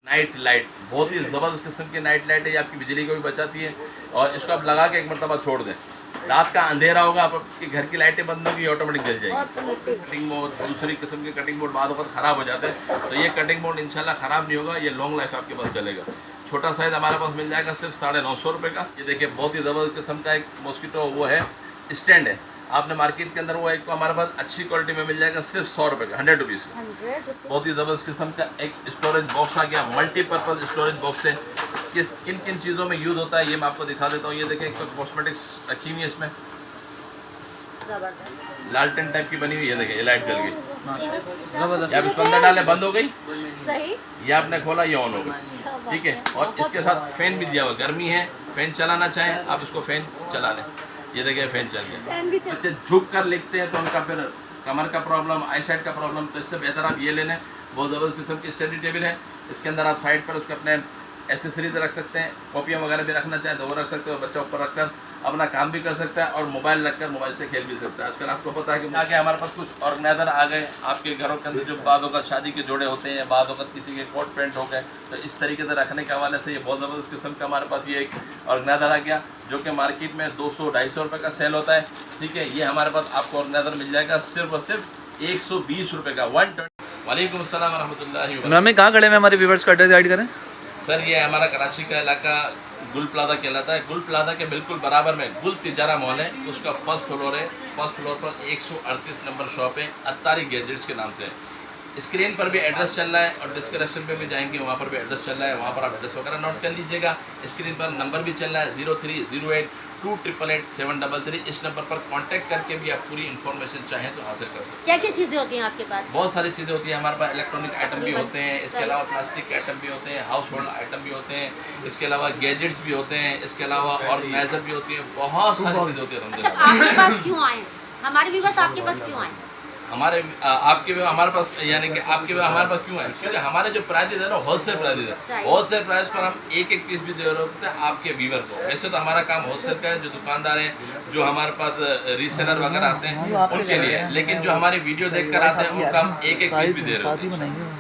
Night light बहुत ही ज़बरदस्त किस्म की नाइट लाइट है, ये आपकी बिजली को भी बचाती है। और इसको आप लगा के एक मरतबा छोड़ दें, रात का अंधेरा होगा, आपकी घर की लाइटें बंद होगी, ऑटोमेटिक जल जाएगी। कटिंग मोड, दूसरी किस्म के कटिंग मोड बाद वक्त ख़राब हो जाते हैं, तो ये कटिंग मोड इंशाल्लाह ख़राब नहीं होगा, ये लॉन्ग लाइफ आपके पास चलेगा। छोटा साइज़ हमारे पास मिल जाएगा सिर्फ 950 रुपये का। ये देखिए बहुत ही ज़बरदस्त किस्म का एक मॉस्किटो वो है, स्टैंड है। आपने मार्केट के अंदर वो एक को हमारे पास अच्छी क्वालिटी में मिल जाएगा सिर्फ 100 रुपये का, 100 रुपीज़ का। बहुत ही ज़बरदस्त किस्म का एक स्टोरेज बॉक्स आ गया, मल्टीपर्पज़ स्टोरेज बॉक्स है। किन किन चीज़ों में यूज़ होता है ये मैं आपको दिखा देता हूँ। ये देखिए एक तो कॉस्मेटिक्स रखी हुई है इसमें, लालटेन टाइप की बनी हुई है, देखिए ये लाइट जल गई, आप इसको अंदर डालें बंद हो गई, सही। ये आपने खोला ये ऑन हो गई, ठीक है। और इसके साथ फैन भी दिया हुआ, गर्मी है फैन चलाना चाहें आप इसको फैन चला लें, ये देखिए फैन चल गया। बच्चे झुक कर लिखते हैं तो उनका फिर कमर का प्रॉब्लम, आई साइड का प्रॉब्लम, तो इससे बेहतर आप ये ले लें। बहुत ज़बरदस्त किस्म की स्टडी टेबल है, इसके अंदर आप साइड पर उसके अपने एसेसरीज रख सकते हैं, कॉपियाँ वगैरह भी रखना चाहें तो वो रख सकते हो, बच्चा ऊपर रखकर अपना काम भी कर सकता है और मोबाइल रखकर मोबाइल से खेल भी सकता है। आजकल आपको पता है कि आगे हमारे पास कुछ ऑर्गेनाइजर आ गए आपके घरों के अंदर, जो बाद वक़्त शादी के जोड़े होते हैं, बाद वक़्त किसी के कोट पैंट हो गए, तो इस तरीके से रखने के हवाले से ये बहुत ज़बरदस्त किस्म का हमारे पास ये एक ऑर्गेनाइजर आ गया, जो कि मार्केट में 200-250 रुपये का सेल होता है, ठीक है। ये हमारे पास आपको ऑर्गेनाइजर मिल जाएगा सिर्फ और सिर्फ 120 रुपये का, 120। वालेकुम अस्सलाम रहमतुल्लाहि व बरकातहू। इमरान भाई कहाँ खड़े हैं, हमारे व्यूवर्स को एड्रेस गाइड करें। सर ये हमारा कराची का इलाका गुल प्लाजा कहलाता है। गुल प्लाजा के बिल्कुल बराबर में गुल तिजारा मॉल है, उसका फर्स्ट फ्लोर है। फर्स्ट फ्लोर पर 138 नंबर शॉप है, अत्तारी गैजेट्स के नाम से। स्क्रीन पर भी एड्रेस चल रहा है और डिस्क्रिप्शन पे भी जाएंगे, वहाँ पर भी एड्रेस चल रहा है, वहाँ पर आप एड्रेस वगैरह नोट कर लीजिएगा। स्क्रीन पर नंबर भी चल रहा है 0308288733। इस नंबर पर कांटेक्ट करके भी आप पूरी इन्फॉर्मेशन चाहें तो हासिल कर सकते हैं। क्या क्या चीज़ें होती हैं आपके पास? बहुत सारी चीज़ें होती हैं हमारे पास, इलेक्ट्रॉनिक आइटम भी होते हैं, इसके अलावा प्लास्टिक के आइटम भी होते हैं, हाउस होल्ड आइटम भी होते हैं, इसके अलावा गैजेट्स भी होते हैं, इसके अलावा ऑर्गेनाइजर भी होती है, बहुत सारी चीज़ें होती है। अच्छा, आपके पास क्यों आए? हमारे व्यूवर्स आपके पास क्यों आए? आपके हमारे पास, यानी कि आपके हमारे पास क्यों है, क्योंकि हमारे जो प्राइजेज है ना होलसेल प्राइजेज है, होलसेल प्राइस पर हम एक एक पीस भी दे रहे होते हैं आपके व्यूवर को। वैसे तो हमारा काम होलसेल का है, जो दुकानदार हैं, जो हमारे पास रीसेलर वगैरह आते हैं उनके लिए है, लेकिन जो हमारे वीडियो देखकर आते हैं उनका हम एक एक पीस भी दे रहे होते हैं।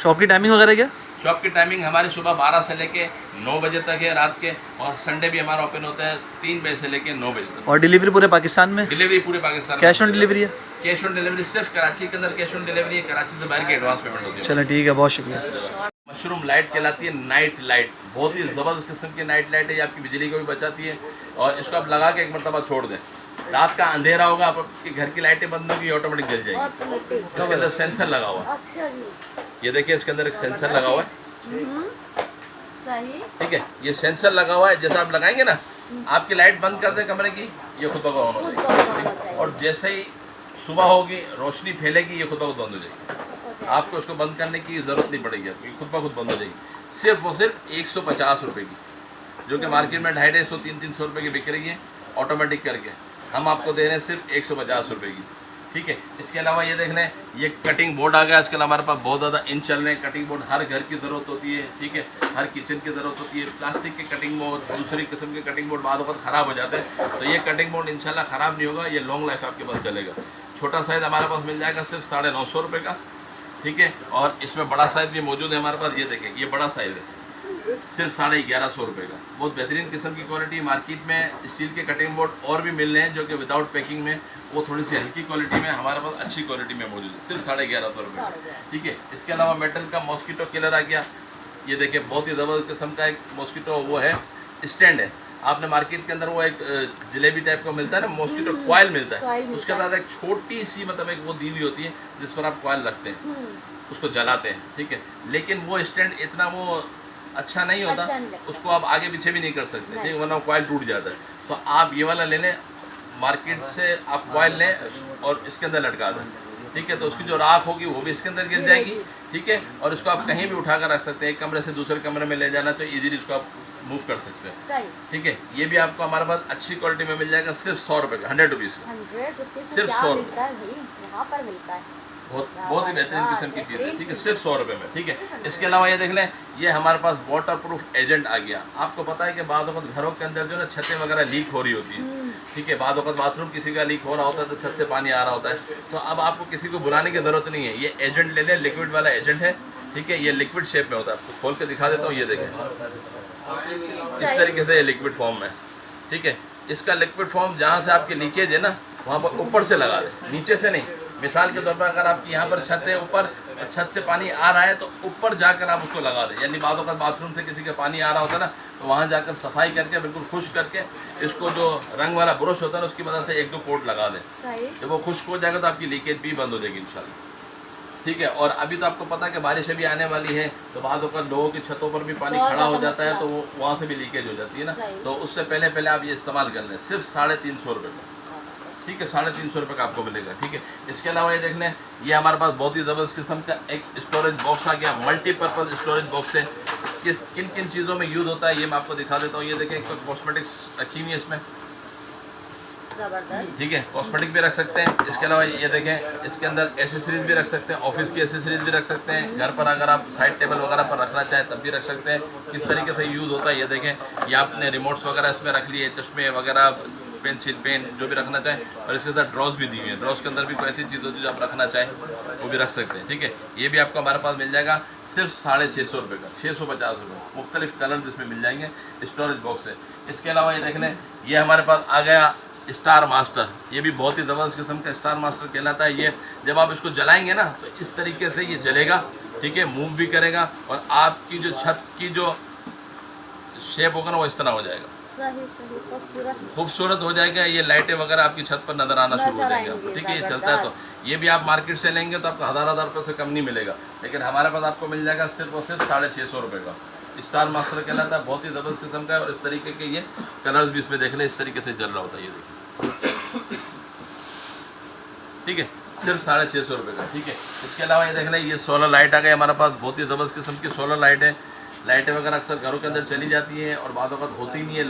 शॉप की टाइमिंग वगैरह क्या? शॉप की टाइमिंग हमारी सुबह 12 से लेके 9 बजे तक है रात के, और संडे भी हमारा ओपन होता है 3 बजे से लेके 9 बजे तक। और डिलीवरी पूरे पाकिस्तान में? डिलीवरी पूरे पाकिस्तान में। कैश ऑन डिलीवरी है? कैश ऑन डिलीवरी सिर्फ कराची के अंदर कैश ऑन डिलीवरी है, कराची से बाहर की एडवांस पेमेंट होती है। चलो ठीक है, बहुत शुक्रिया। मशरूम लाइट कहलाती है, नाइट लाइट बहुत ही ज़बरदस्त किस्म की नाइट लाइट है, ये आपकी बिजली को भी बचाती है। और इसको आप लगा के एक मरतबा छोड़ दें, रात का अंधेरा होगा, आपकी घर की लाइटें बंद होगी, ऑटोमेटिक जल जाएगी। इसके अंदर सेंसर लगा हुआ है, अच्छा जी। ये देखिए इसके अंदर एक सेंसर लगा हुआ है, सही। ठीक है। ये सेंसर लगा हुआ है, जैसा आप लगाएंगे ना, आपकी लाइट बंद कर दें कमरे की, ये खुद ब खुद ऑन हो जाएगी, और जैसे ही सुबह होगी रोशनी फैलेगी, ये खुद ब खुद बंद हो जाएगी। आपको इसको बंद करने की ज़रूरत नहीं पड़ेगी, ये खुद ब खुद बंद हो जाएगी। सिर्फ और सिर्फ 150 रुपये की, जो कि मार्केट में 250-300 रुपये की बिक रही है ऑटोमेटिक करके, हम आपको दे रहे हैं सिर्फ 150 रुपये की, ठीक है। इसके अलावा ये देख लें, ये कटिंग बोर्ड आ गया आजकल हमारे पास, बहुत ज़्यादा इन चल रहे हैं। कटिंग बोर्ड हर घर की ज़रूरत होती है, ठीक है, हर किचन की ज़रूरत होती है। प्लास्टिक के कटिंग बोर्ड, दूसरी किस्म के कटिंग बोर्ड बाद वक्त ख़राब हो जाते हैं, तो ये कटिंग बोर्ड इंशाल्लाह ख़राब नहीं होगा, ये लॉन्ग लाइफ आपके पास चलेगा। छोटा साइज़ हमारे पास मिल जाएगा सिर्फ 950 रुपये का, ठीक है। और इसमें बड़ा साइज़ भी मौजूद है हमारे पास, ये देखें ये बड़ा साइज़ है सिर्फ 1150 रुपये का। बहुत बेहतरीन किस्म की क्वालिटी। मार्केट में स्टील के कटिंग बोर्ड और भी मिल रहे हैं जो कि विदाउट पैकिंग में, वो थोड़ी सी हल्की क्वालिटी में, हमारे पास अच्छी क्वालिटी में मौजूद है, सिर्फ 1150 रुपये, ठीक है। इसके अलावा मेटल का मॉस्किटो किलर आ गया, ये देखिए बहुत ही ज़बरदस्त किस्म का एक मॉस्किटो वो है, स्टैंड है। आपने मार्केट के अंदर वो एक जलेबी टाइप का मिलता है ना, मॉस्किटो कॉयल मिलता है, उसके साथ एक छोटी सी मतलब एक वो दी हुई होती है जिस पर आप कॉयल रखते हैं, उसको जलाते हैं, ठीक है। लेकिन वो स्टैंड इतना वो अच्छा नहीं होता, उसको आप आगे पीछे भी नहीं कर सकते, ठीक है, वरना कॉयल टूट जाता है। तो आप ये वाला ले लें, मार्केट से आप कॉयल लें और इसके अंदर लटका दें, ठीक है। तो उसकी जो राख होगी वो भी इसके अंदर गिर जाएगी, ठीक है। और इसको आप कहीं भी उठा कर रख सकते हैं, एक कमरे से दूसरे कमरे में ले जाना तो ईजीली इसको आप मूव कर सकते हैं, ठीक है। ये भी आपको हमारे पास अच्छी क्वालिटी में मिल जाएगा सिर्फ 100 रुपये का, 100 रुपीज़ का, सिर्फ 100 रुपये। बहुत ही बेहतरीन किस्म की चीज़ है, ठीक है, सिर्फ 100 रुपये में, ठीक है। इसके अलावा ये देख लें, ये हमारे पास वाटर प्रूफ एजेंट आ गया। आपको पता है कि बाद वक्त घरों के अंदर जो ना छतें वगैरह लीक हो रही होती है, ठीक है, बाद वक्त बाथरूम किसी का लीक हो रहा होता है तो छत से पानी आ रहा होता है, तो अब आपको किसी को बुलाने की ज़रूरत नहीं है, ये एजेंट ले लें, लिक्विड वाला एजेंट है, ठीक है। ये लिक्विड शेप में होता है, आपको खोल के दिखा देता हूँ, ये देखें इस तरीके से ये लिक्विड फॉर्म में, ठीक है। इसका लिक्विड फॉर्म जहाँ से आपकी लीकेज है ना, वहाँ पर ऊपर से लगा दें, नीचे से नहीं। मिसाल के तौर पर अगर आपकी यहाँ पर छत है ऊपर, छत से पानी आ रहा है तो ऊपर जाकर आप उसको लगा दें। यानी बाज़ वक़्त बाथरूम से किसी का पानी आ रहा होता है ना, तो वहाँ जाकर सफाई करके बिल्कुल खुश्क करके इसको जो रंग वाला ब्रश होता है ना, उसकी मदद से 1-2 पोट लगा दें। जब वो खुश्क हो जाएगा तो आपकी लीकेज भी बंद हो जाएगी इंशाल्लाह, ठीक है। और अभी तो आपको पता है कि बारिश अभी आने वाली है, तो बाद होकर लोगों की छतों पर भी पानी खड़ा हो जाता है, तो वो वहाँ से भी लीकेज हो जाती है ना। तो उससे पहले आप ये इस्तेमाल कर लें, सिर्फ 350 रुपये का, ठीक है। 350 रुपये का आपको मिलेगा, ठीक है। इसके अलावा ये देख लें, ये हमारे पास बहुत ही ज़बरदस्त किस्म का एक स्टोरेज बॉक्स आ गया, मल्टीपर्पज़ स्टोरेज बॉक्स है। किन किन चीज़ों में यूज़ होता है ये मैं आपको दिखा देता हूँ। ये देखें, एक तो कॉस्मेटिक्स रखी हुई है इसमें, ठीक है, कॉस्मेटिक भी रख सकते हैं। इसके अलावा ये देखें, इसके अंदर एसेसरीज भी रख सकते हैं, ऑफिस की एसेसरीज भी रख सकते हैं। घर पर अगर आप साइड टेबल वगैरह पर रखना चाहें तब भी रख सकते हैं। किस तरीके से यूज़ होता है ये देखें, ये आपने रिमोट्स वगैरह इसमें रख लिए, चश्मे वगैरह, पेंसिल, पेन जो भी रखना चाहें। और इसके साथ ड्रॉज भी दी हुई है, ड्रॉज के अंदर भी कोई ऐसी चीज़ होती है जो आप रखना चाहें वो भी रख सकते हैं, ठीक है। ये भी आपको हमारे पास मिल जाएगा सिर्फ 650 रुपये का, 650 रुपये, मुख्तलिफ कलर जिसमें मिल जाएंगे स्टोरेज बॉक्स से। इसके अलावा ये देख लें, ये हमारे पास आ गया स्टार मास्टर। ये भी बहुत ही ज़बरदस्त किस्म का स्टार मास्टर कहलाता है। ये जब आप इसको जलाएंगे ना तो इस तरीके से ये जलेगा, ठीक है, मूव भी करेगा और आपकी जो छत की जो शेप होगा ना वो इस तरह हो जाएगा, सही खूबसूरत हो जाएगा। ये लाइटें वगैरह आपकी छत पर नज़र आना शुरू हो जाएंगे आपको, ठीक है। ये चलता है, तो ये भी आप मार्केट से लेंगे तो आपको हज़ार रुपये से कम नहीं मिलेगा, लेकिन हमारे पास आपको मिल जाएगा सिर्फ और सिर्फ 650 रुपये का। स्टार मास्टर कहलाता है, बहुत ही ज़बरदस्त किस्म का है। और इस तरीके के ये कलर्स भी इसमें देख लें, इस तरीके से जल रहा होता है, ये देखिए, ठीक है, सिर्फ 650 रुपये का, ठीक है। इसके अलावा ये देख लें, ये सोलर लाइट आ गई हमारे पास, बहुत ही ज़बरदस्त किस्म की सोलर लाइट है। लाइटें वगैरह अक्सर घरों के अंदर चली जाती हैं और बाद वक़्त होती नहीं है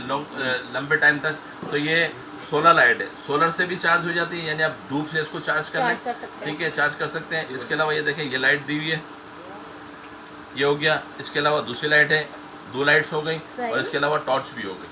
लंबे टाइम तक, तो ये सोलर लाइट है, सोलर से भी चार्ज हो जाती है, यानी आप धूप से इसको चार्ज कर लें, ठीक है, चार्ज कर सकते हैं। इसके अलावा ये देखें, ये लाइट दी हुई है, ये हो गया। इसके अलावा दूसरी लाइट है, 2 लाइट्स हो गई, और इसके अलावा टॉर्च भी हो गई,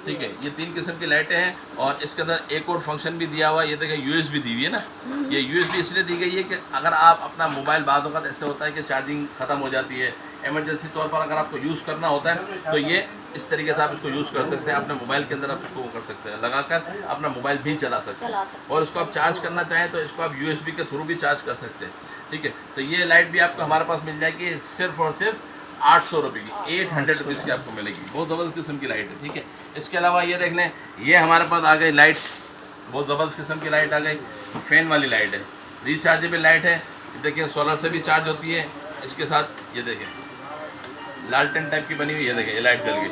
ठीक है। ये 3 किस्म की लाइटें हैं। और इसके अंदर एक और फंक्शन भी दिया हुआ है, ये देखें USB दी हुई है ना। ये USB इसलिए दी गई है कि अगर आप अपना मोबाइल, बाद वक़्त ऐसे होता है कि चार्जिंग ख़त्म हो जाती है, इमरजेंसी तौर पर अगर आपको यूज़ करना होता है तो ये इस तरीके से आप इसको यूज़ कर सकते हैं। अपने मोबाइल के अंदर आप इसको वो कर सकते हैं, लगाकर अपना मोबाइल भी चला सकते हैं। और इसको आप चार्ज करना चाहें तो इसको आप USB के थ्रू भी चार्ज कर सकते हैं, ठीक है। तो ये लाइट भी आपको हमारे पास मिल जाएगी सिर्फ और सिर्फ 800 रुपये की, 800 रुपीज़ की आपको मिलेगी। बहुत ज़बरदस्त किस्म की लाइट है, ठीक है। इसके अलावा ये देख लें, ये हमारे पास आ गई लाइट, बहुत ज़बरदस्त किस्म की लाइट आ गई, फैन वाली लाइट है, रिचार्जेबल लाइट है। देखिए, सोलर से भी चार्ज होती है। इसके साथ ये देखिए लालटेन टाइप की बनी हुई, ये देखिए, ये लाइट जल गई,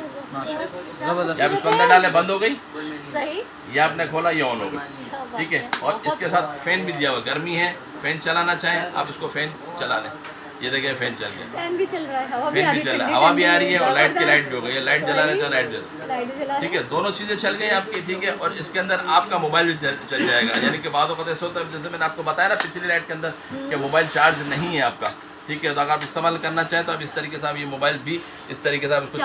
ज़बरदस्त। आप इसको अंदर डाले बंद हो गई, सही, ये आपने खोला ये ऑन हो गई, ठीक है। और इसके साथ फैन भी दिया हुआ, गर्मी है, फैन चलाना चाहें आप इसको फैन चला लें, ये देखिए फैन चल गया, फैन भी चल रहा है, हवा भी फैन आ भी रही चल है, रहा है, हवा भी आ रही है और लाइट की जबरदस्त। लाइट भी हो गई है, लाइट जलाने का लाइट जल, लाइट जला ठीक है, दोनों चीज़ें चल गई आपकी, ठीक है। और इसके अंदर आपका मोबाइल भी चल जाएगा, यानी कि बाद वक्त ऐसा होता है, जैसे मैंने आपको बताया ना पिछली लाइट के अंदर कि मोबाइल चार्ज नहीं है आपका, ठीक है। तो अगर आप इस्तेमाल करना चाहें तो आप इस तरीके से आप ये मोबाइल भी इस तरीके से आप इसको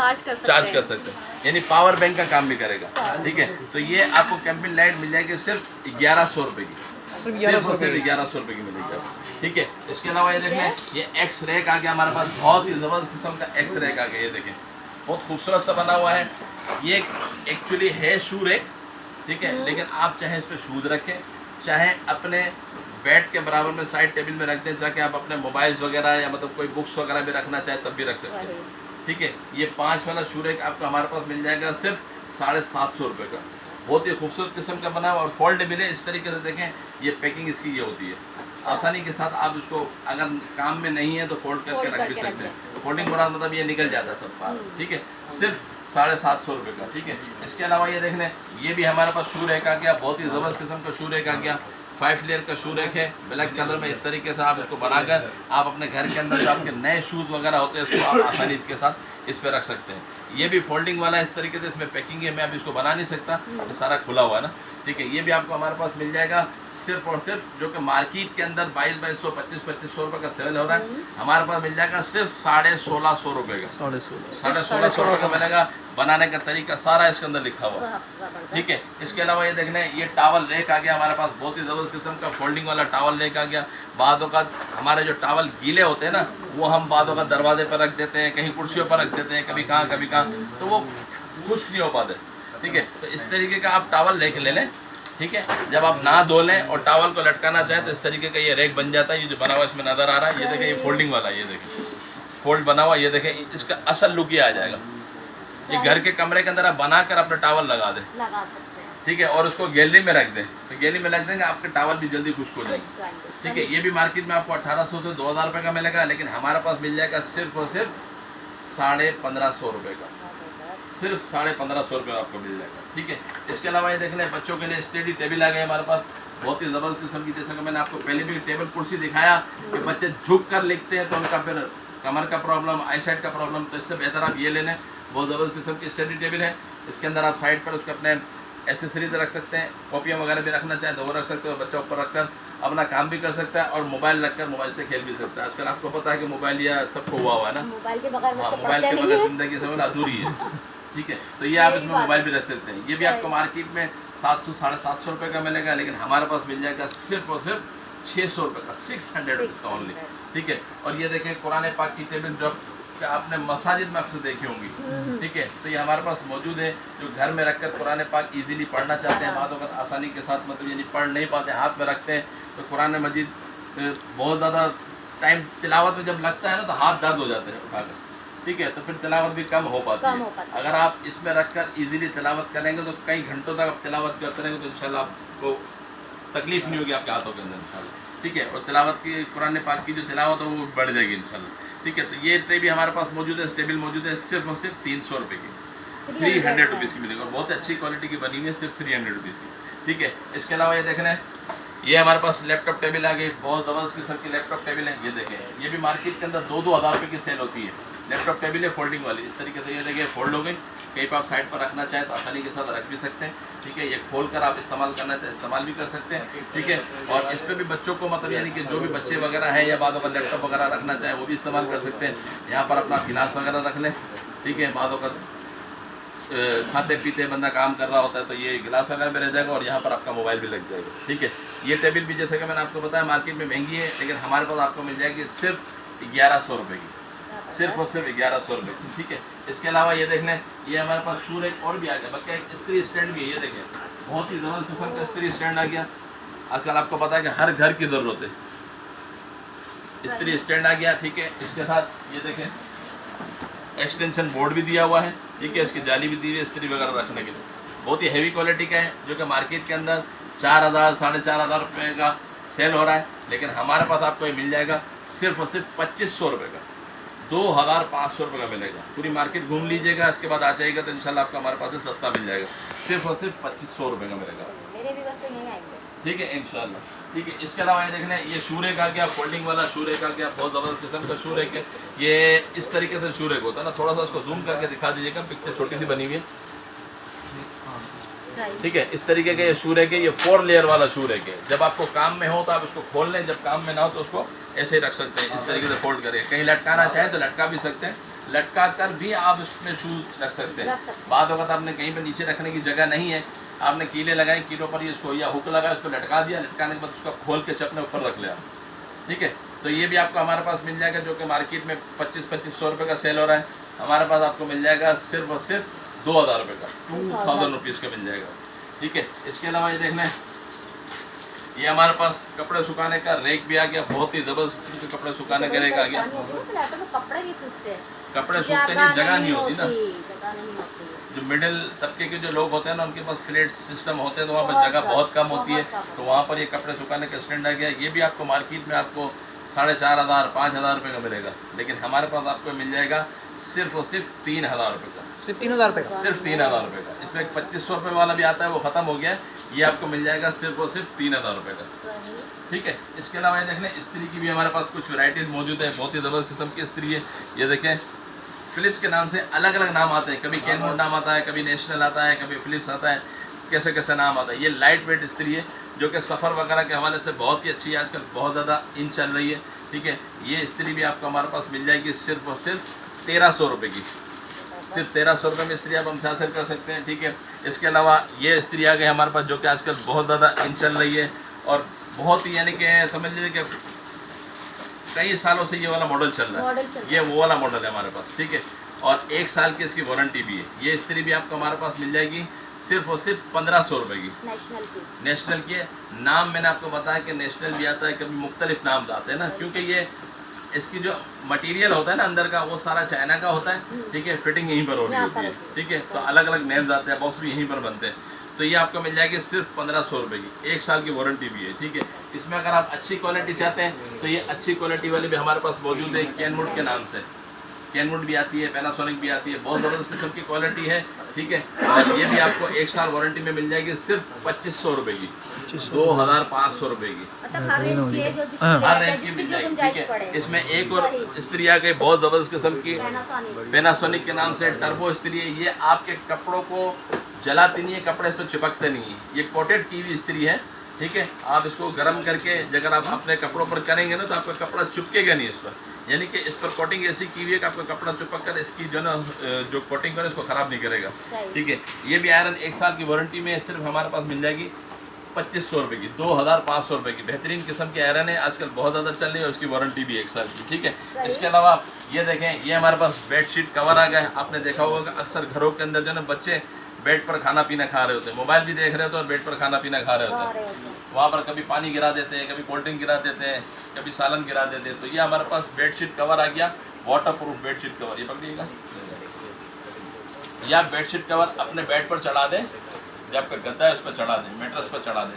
चार्ज कर सकते हैं, यानी पावर बैंक का काम भी करेगा, ठीक है। तो ये आपको कैंपिंग लाइट मिल जाएगी सिर्फ 1100 रुपये की, सिर्फ 1100 रुपये की मिलेगी आपको, ठीक है। इसके अलावा ये देखें, ये एक्स रैक आ गया हमारे पास, बहुत ही ज़बरदस्त किस्म का एक्स रैक आ गया, ये देखें, बहुत खूबसूरत सा बना हुआ है। ये एक्चुअली है शू रैक, ठीक है, लेकिन आप चाहे इस पर शूज़ रखें, चाहे अपने बेड के बराबर में साइड टेबल में रख दें, जाके आप अपने मोबाइल्स वगैरह या मतलब कोई बुक्स वगैरह भी रखना चाहे तब भी रख सकते हैं, ठीक है। ये 5 वाला शू रैक आपको हमारे पास मिल जाएगा सिर्फ 750 रुपये का, बहुत ही खूबसूरत किस्म का बना हुआ और फोल्डेबल है। इस तरीके से देखें, ये पैकिंग इसकी ये होती है, आसानी के साथ आप इसको अगर काम में नहीं है तो फोल्ड करके रख भी सकते हैं। फोल्डिंग बना मतलब ये निकल जाता है सब बाहर, ठीक है, सिर्फ 750 रुपये का, ठीक है। इसके अलावा ये देख लें, ये भी हमारे पास शू रैक आ गया, बहुत ही ज़बरदस्त किस्म का शू रैक आ गया, 5 लेयर का शू रैक है, ब्लैक कलर में। इस तरीके से आप इसको बनाकर आप अपने घर के अंदर जो आपके नए शूज़ वगैरह होते हैं इसको आप आसानी के साथ इस पर रख सकते हैं। ये भी फोल्डिंग वाला है, इस तरीके से इसमें पैकिंग है, मैं अभी इसको बना नहीं सकता, ये सारा खुला हुआ है ना, ठीक है। ये भी आपको हमारे पास मिल जाएगा सिर्फ और सिर्फ जो कि मार्केट के अंदर 2200 2500 रुपये का सेल हो रहा है, हमारे पास मिल जाएगा सिर्फ 1650 रुपये का। 1650 रुपये का मिलेगा। बनाने का तरीका सारा इसके अंदर लिखा हुआ है, ठीक है। इसके अलावा ये देखना है, ये टावल रेक आ गया हमारे पास, बहुत ही ज़बरदस्त किस्म का फोल्डिंग वाला टावल रेक आ गया। बादों का हमारे जो टावल गीले होते हैं ना, वो हम बादों का दरवाजे पर रख देते हैं, कहीं कुर्सियों पर रख देते हैं, कभी कहाँ, तो वो खुश्क नहीं हो पाते, ठीक है। तो इस तरीके का आप टावल रेक ले लें, ठीक है। जब आप ना धो लें और टावल को लटकाना चाहें तो इस तरीके का ये रेक बन जाता है। ये जो बना हुआ इसमें नज़र आ रहा है, ये देखें, ये फोल्डिंग वाला, ये देखें फोल्ड बना हुआ, ये देखें, इसका असल लुक ये आ जाएगा। ये घर के कमरे के अंदर आप बनाकर अपना टावल लगा दें, लगा सकते हैं, ठीक है। और उसको गैलरी में रख दें, तो गैलरी में रख देंगे आपके टावल भी जल्दी खुश्क हो जाएंगे, ठीक है। ये भी मार्केट में आपको 1800 से 2000 रुपये का मिलेगा, लेकिन हमारे पास मिल जाएगा सिर्फ और सिर्फ 1550 रुपये का, सिर्फ 1550 रुपये आपको मिल जाएगा, ठीक है। इसके अलावा ये देख लें, बच्चों के लिए स्टडी टेबल आ गए हमारे पास, बहुत ही ज़बरदस्त किस्म की। जैसा कि मैंने आपको पहले भी टेबल कुर्सी दिखाया कि बच्चे झुक कर लिखते हैं तो उनका फिर कमर का प्रॉब्लम, आई साइड का प्रॉब्लम, तो इससे बेहतर आप ये ले लें। बहुत ज़बरदस्त किस्म की स्टडी टेबल है। इसके अंदर आप साइड पर उसके अपने एसेसरीज रख सकते हैं, कॉपियाँ वगैरह भी रखना चाहें तो वो रख सकते हो, बच्चा ऊपर रखकर अपना काम भी कर सकता है और मोबाइल रखकर मोबाइल से खेल भी सकता है। आजकल आपको पता है कि मोबाइल या सबको हुआ है ना, मोबाइल के बगैर हाँ, बच्चे मोबाइल पढ़ते के नहीं बगैर हैं। ज़िंदगी से अधूरी है, ठीक है। तो ये आप इसमें मोबाइल भी रख सकते हैं। ये भी आपको मार्केट में 700 750 रुपये का मिलेगा, लेकिन हमारे पास मिल जाएगा सिर्फ और सिर्फ 600 रुपये का, 600 रुपीज़ का ओनली, ठीक है। और ये देखें, कुरान पाक की टेबल जो आपने मसाजिद में अक्सर देखी होंगी, ठीक है। तो ये हमारे पास मौजूद है, जो घर में रखकर कुरान पाक इजीली पढ़ना चाहते हैं, बातों का आसानी के साथ, मतलब यानी पढ़ नहीं पाते, हाथ में रखते हैं, तो कुरान मजीद बहुत ज़्यादा टाइम तिलावत में जब लगता है ना तो हाथ दर्द हो जाते हैं उठाकर, ठीक है। तो फिर तिलावत भी कम हो पाती है। अगर आप इसमें रखकर इजीली तिलावत करेंगे तो कई घंटों तक आप तिलावत करते रहेंगे, तो इंशाल्लाह आपको तकलीफ नहीं होगी आपके हाथों के अंदर इंशाल्लाह, ठीक है। और तिलावत की कुरान पाक की जो तिलावत है वो बढ़ जाएगी इंशाल्लाह, ठीक है। तो ये ट्रे भी हमारे पास मौजूद है, टेबल मौजूद है, सिर्फ और सिर्फ 300 रुपये की, 300 रुपीज़ की मिलेगी, और बहुत अच्छी क्वालिटी की बनी हुई है, सिर्फ 300 रुपीज़ की, ठीक है। इसके अलावा ये देखना है, ये हमारे पास लैपटॉप टेबल आ गई, बहुत ज़बरदस्त किस्म की लैपटॉप टेबल है। ये देखें, ये भी मार्केट के अंदर 2-2 हज़ार रुपये की सेल होती है। लैपटॉप टेबल है फोल्डिंग वाली, इस तरीके से ये देखिए फोल्ड हो गई, कहीं पर आप साइड पर रखना चाहें तो आसानी के साथ रख भी सकते हैं, ठीक है। ये खोल कर आप इस्तेमाल करना चाहें इस्तेमाल भी कर सकते हैं, ठीक है। और इस पर भी बच्चों को मतलब यानी कि जो भी बच्चे वगैरह हैं या बादों का लैपटॉप वगैरह रखना चाहें वो भी इस्तेमाल कर सकते हैं। यहाँ पर अपना गिलास वगैरह रख लें, ठीक है। बादों का खाते पीते बंदा काम कर रहा होता है तो ये गिलास वगैरह में रह जाएगा, और यहाँ पर आपका मोबाइल भी लग जाएगा, ठीक है। ये टेबल भी जैसे कि मैंने आपको बताया मार्केट में महंगी है, लेकिन हमारे पास आपको मिल जाएगी सिर्फ 1100 रुपये की, सिर्फ और सिर्फ 1100 रुपये की, ठीक है। इसके अलावा ये देख लें, ये हमारे पास शूर एक और भी आ गया, बल्कि एक स्त्री स्टैंड भी है, ये देखें, बहुत ही ज़बरदस्त किस्म का स्त्री स्टैंड आ गया। आजकल आपको पता है कि हर घर की ज़रूरत है, स्त्री स्टैंड आ गया, ठीक है। इसके साथ ये देखें, एक्सटेंशन बोर्ड भी दिया हुआ है, ठीक है। इसकी जाली भी दी हुई है स्त्री वगैरह रखने के लिए, बहुत ही हैवी क्वालिटी का है, जो कि मार्केट के अंदर 4000 4500 रुपये का सेल हो रहा है, लेकिन हमारे पास आपको ये मिल जाएगा सिर्फ और सिर्फ 2500 रुपये का, 2500 रुपये का मिलेगा। पूरी मार्केट घूम लीजिएगा, इसके बाद आ जाएगा तो इंशाल्लाह आपको हमारे पास से सस्ता मिल जाएगा, सिर्फ और सिर्फ 2500 रुपये का मिलेगा, मेरे भी बस नहीं आएंगे, ठीक है इंशाल्लाह, ठीक है। इसके अलावा ये देखना, ये शूरे का क्या, फोल्डिंग वाला शूरे का क्या, बहुत ज़बरदस्त किस्म का शूरे है। ये इस तरीके से शूरे होता है ना, थोड़ा सा उसको जूम करके दिखा दीजिएगा, पिक्चर छोटी सी बनी हुई है, ठीक है। इस तरीके के ये शूर है कि ये 4 लेयर वाला शूर है कि जब आपको काम में हो तो आप उसको खोल लें, जब काम में ना हो तो उसको ऐसे ही रख सकते हैं, इस तरीके से फोल्ड करके। कहीं लटकाना चाहें तो लटका भी सकते हैं, लटका कर भी आप उसमें शूज रख सकते हैं। बाद वक्त आपने कहीं पे नीचे रखने की जगह नहीं है, आपने कीले लगाए, कीलों पर ये इसको या हुक लगाए, उसको लटका दिया, लटकाने के बाद उसको खोल के अपने ऊपर रख लिया, ठीक है। तो ये भी आपको हमारे पास मिल जाएगा, जो कि मार्केट में 2500 रुपये का सेल हो रहा है, हमारे पास आपको मिल जाएगा सिर्फ और सिर्फ 2000 रुपये का, 2000 रुपीज़ का मिल जाएगा, ठीक है। इसके अलावा ये देखना, ये हमारे पास कपड़े सुखाने का रेक भी आ गया, बहुत ही ज़बरदस्त कपड़े सुखाने का रेक आ गया। कपड़े नहीं सूखते, कपड़े सूखते नहीं, जगह नहीं होती ना, जगह नहीं होती। जो मिडिल तबके के जो लोग होते हैं ना, उनके पास फ्लैट सिस्टम होते हैं तो वहाँ पर जगह बहुत कम होती है, तो वहाँ पर ये कपड़े सुखाने का स्टैंड आ गया। ये भी आपको मार्केट में आपको 4500 5000 रुपये का मिलेगा, लेकिन हमारे पास आपको मिल जाएगा सिर्फ और सिर्फ 3000 रुपये का, सिर्फ 3000 रुपये का, सिर्फ 3000 रुपये का। इसमें एक 2500 रुपये वाला भी आता है, वो ख़त्म हो गया है, ये आपको मिल जाएगा सिर्फ और सिर्फ 3000 रुपये का, ठीक है। इसके अलावा ये देखें, स्त्री की भी हमारे पास कुछ वैराइटीज़ मौजूद है, बहुत ही ज़बरदस्त किस्म की स्त्री है। ये देखें, फिलिप्स के नाम से अलग अलग नाम आते हैं, कभी कैनवुड नाम आता है, कभी नेशनल आता है, कभी फिलिप्स आता है, कैसे कैसे नाम आता है। ये लाइट वेट स्त्री है, जो कि सफ़र वगैरह के हवाले से बहुत ही अच्छी है, आजकल बहुत ज़्यादा इन चल रही है। ठीक है, ये इस्त्री भी आपको हमारे पास मिल जाएगी सिर्फ और सिर्फ 1300 रुपये की। सिर्फ 1300 रुपये में इस्त्री आप हमसे हासिल कर सकते हैं। ठीक है, इसके अलावा ये इस्त्री आ गई हमारे पास जो कि आजकल बहुत ज़्यादा इन चल रही है और बहुत ही यानी कि समझ लीजिए कि कई सालों से ये वाला मॉडल चल रहा है। ये वो वाला मॉडल है हमारे पास। ठीक है, और 1 साल की इसकी वारंटी भी है। ये इस्त्री भी आपको हमारे पास मिल जाएगी सिर्फ और सिर्फ 1500 रुपये की। नेशनल की है। नाम मैंने आपको बताया कि नेशनल भी आता है, कभी मुख्तलिफ नाम आते हैं ना, क्योंकि ये इसकी जो मटेरियल होता है ना अंदर का वो सारा चाइना का होता है। ठीक है, फिटिंग यहीं पर हो रही होती है। ठीक है, तो अलग अलग नेम्स आते हैं, बॉक्स भी यहीं पर बनते हैं। तो ये आपको मिल जाएगी सिर्फ 1500 रुपये की। 1 साल की वारंटी भी है। ठीक है, इसमें अगर आप अच्छी क्वालिटी चाहते हैं तो ये अच्छी क्वालिटी वाली भी हमारे पास मौजूद है, कैनवुड के नाम से। कैनवुड भी आती है, पैनासोनिक भी आती है, बहुत ज़बरदस्त किस्म की क्वालिटी है। ठीक है, और ये भी आपको 1 साल वारंटी में मिल जाएगी सिर्फ 2500 रुपये की, 2500 रुपये की। मतलब हर रेंज की है, जो जिसकी हर है, रेंज की जिसकी मिल जो जाएगी। गुंजाइश ठीक पड़े। है, इसमें एक और इस्त्री आ गई बहुत ज़बरदस्त किस्म की, पैनासोनिक। पैनासोनिक के नाम से टर्बो इस्त्री है। ये आपके कपड़ों को जलाती नहीं है, कपड़े इस पर चिपकते नहीं है। ये कोटेड की हुई इस्त्री है। ठीक है, आप इसको गर्म करके अगर आप अपने कपड़ों पर करेंगे ना तो आपका कपड़ा चिपकेगा नहीं इस पर, यानी कि इस पर कोटिंग ऐसी की हुई है कि आपका कपड़ा चिपक कर इसकी जो ना जो कोटिंग है इसको ख़राब नहीं करेगा। ठीक है, ये भी आयरन 1 साल की वारंटी में सिर्फ हमारे पास मिल जाएगी 2500 रुपये की, 2500 रुपये की। बेहतरीन किस्म की आयरन है, आजकल बहुत ज़्यादा चल रही है और उसकी वारंटी भी 1 साल की। ठीक है, इसके अलावा ये देखें, ये हमारे पास बेडशीट कवर आ गया। आपने देखा होगा कि अक्सर घरों के अंदर जो ना बच्चे बेड पर खाना पीना खा रहे होते हैं, मोबाइल भी देख रहे होते हैं और बेड पर खाना पीना खा रहे होते हैं। वहाँ पर कभी पानी गिरा देते हैं, कभी कोल्ड ड्रिंक गिरा देते हैं, कभी सालन गिरा देते हैं। तो ये हमारे पास बेडशीट कवर आ गया, वाटर प्रूफ बेडशीट कवर। ये पकड़िएगा, या बेडशीट कवर अपने बेड पर चढ़ा दें, जब आपका गद्दा है उस पर चढ़ा दें, मेट्रेस पर चढ़ा दें।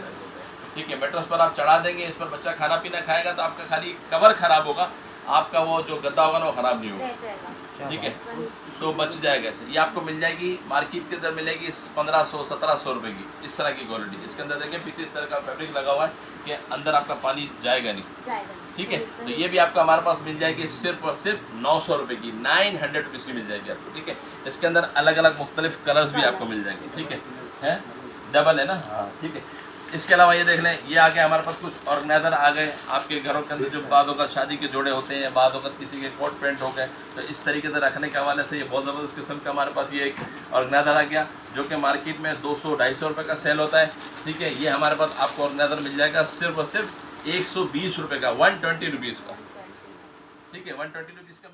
ठीक है, मेट्रेस पर आप चढ़ा देंगे, इस पर बच्चा खाना पीना खाएगा तो आपका खाली कवर ख़राब होगा, आपका वो जो गद्दा होगा ना वो ख़राब नहीं होगा। ठीक है, तो बच जाएगा ऐसे। ये आपको मिल जाएगी मार्केट के अंदर मिलेगी 1500-1700 रुपये की, इस तरह की क्वालिटी। इसके अंदर देखिए पीछे इस तरह का फैब्रिक लगा हुआ है कि अंदर आपका पानी जाएगा नहीं। ठीक है, तो ये भी आपको हमारे पास मिल जाएगी सिर्फ और सिर्फ 900 रुपये की, 900 रुपीज़ की मिल जाएगी आपको। ठीक है, इसके अंदर अलग अलग मुख्तलिफ कलर्स भी आपको मिल जाएंगे। ठीक है, डबल है ना। हाँ, ठीक है। इसके अलावा ये देख लें, ये आ गए हमारे पास कुछ ऑर्गेनाइजर आ गए। आपके घरों के अंदर जो बाद वक़्त शादी के जोड़े होते हैं, बाद वक़्त किसी के कोट पैंट हो गए, तो इस तरीके से रखने के हवाले से ये बहुत ज़बरदस्त किस्म का हमारे पास ये एक ऑर्गेनाइजर आ गया, जो कि मार्केट में 200-250 रुपये का सेल होता है। ठीक है, ये हमारे पास आपको ऑर्गेनाइजर मिल जाएगा सिर्फ और सिर्फ 120 रुपये का, 120 रुपीज़ का। ठीक है, 120 रुपीज़ का